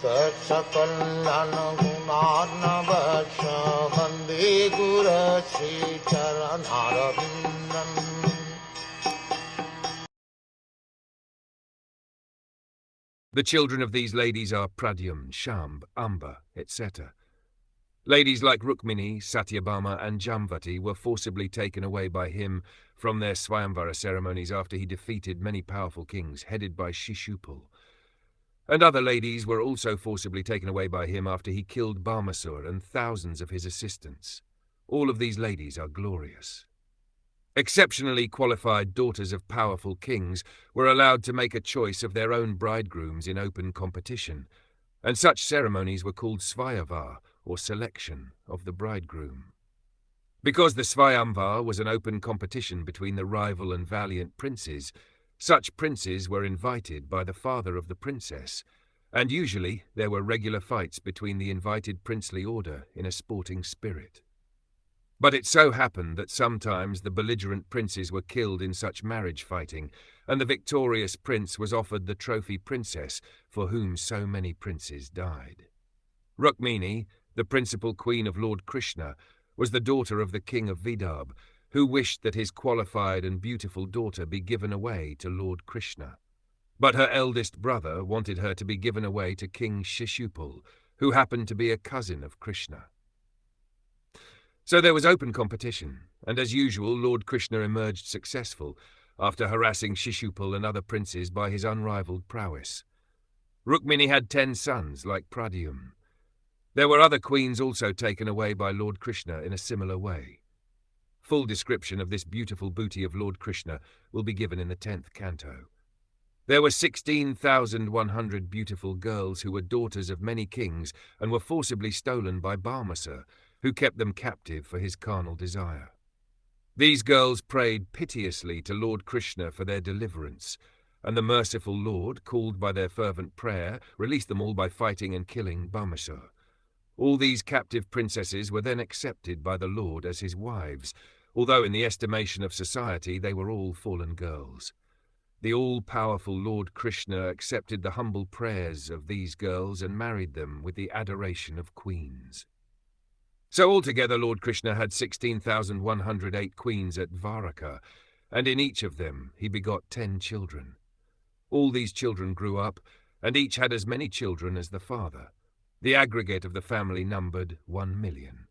Sakalayan gunarnavasya Vande Guru Sri Charanaravindan. The children of these ladies are Pradyum, Shambh, Amba, etc. Ladies like Rukmini, Satyabhama and Jamvati were forcibly taken away by him from their Swayamvara ceremonies after he defeated many powerful kings headed by Shishupal. And other ladies were also forcibly taken away by him after he killed Bhamasur and thousands of his assistants. All of these ladies are glorious. Exceptionally qualified daughters of powerful kings were allowed to make a choice of their own bridegrooms in open competition, and such ceremonies were called Svayamvar, or selection of the bridegroom. Because the Svayamvar was an open competition between the rival and valiant princes, such princes were invited by the father of the princess, and usually there were regular fights between the invited princely order in a sporting spirit. But it so happened that sometimes the belligerent princes were killed in such marriage fighting, and the victorious prince was offered the trophy princess for whom so many princes died. Rukmini, the principal queen of Lord Krishna, was the daughter of the king of Vidarbha, who wished that his qualified and beautiful daughter be given away to Lord Krishna. But her eldest brother wanted her to be given away to King Shishupal, who happened to be a cousin of Krishna. So there was open competition, and as usual Lord Krishna emerged successful after harassing Shishupal and other princes by his unrivaled prowess. Rukmini had 10 sons like Pradyum. There were other queens also taken away by Lord Krishna in a similar way. Full description of this beautiful booty of Lord Krishna will be given in the 10th canto. There were 16,100 beautiful girls who were daughters of many kings and were forcibly stolen by Bhamasur, who kept them captive for his carnal desire. These girls prayed piteously to Lord Krishna for their deliverance, and the merciful Lord, called by their fervent prayer, released them all by fighting and killing Bhamasur. All these captive princesses were then accepted by the Lord as his wives, although in the estimation of society they were all fallen girls. The all-powerful Lord Krishna accepted the humble prayers of these girls and married them with the adoration of queens. So altogether Lord Krishna had 16,108 queens at Dvaraka, and in each of them he begot 10 children. All these children grew up, and each had as many children as the father. The aggregate of the family numbered 1 million.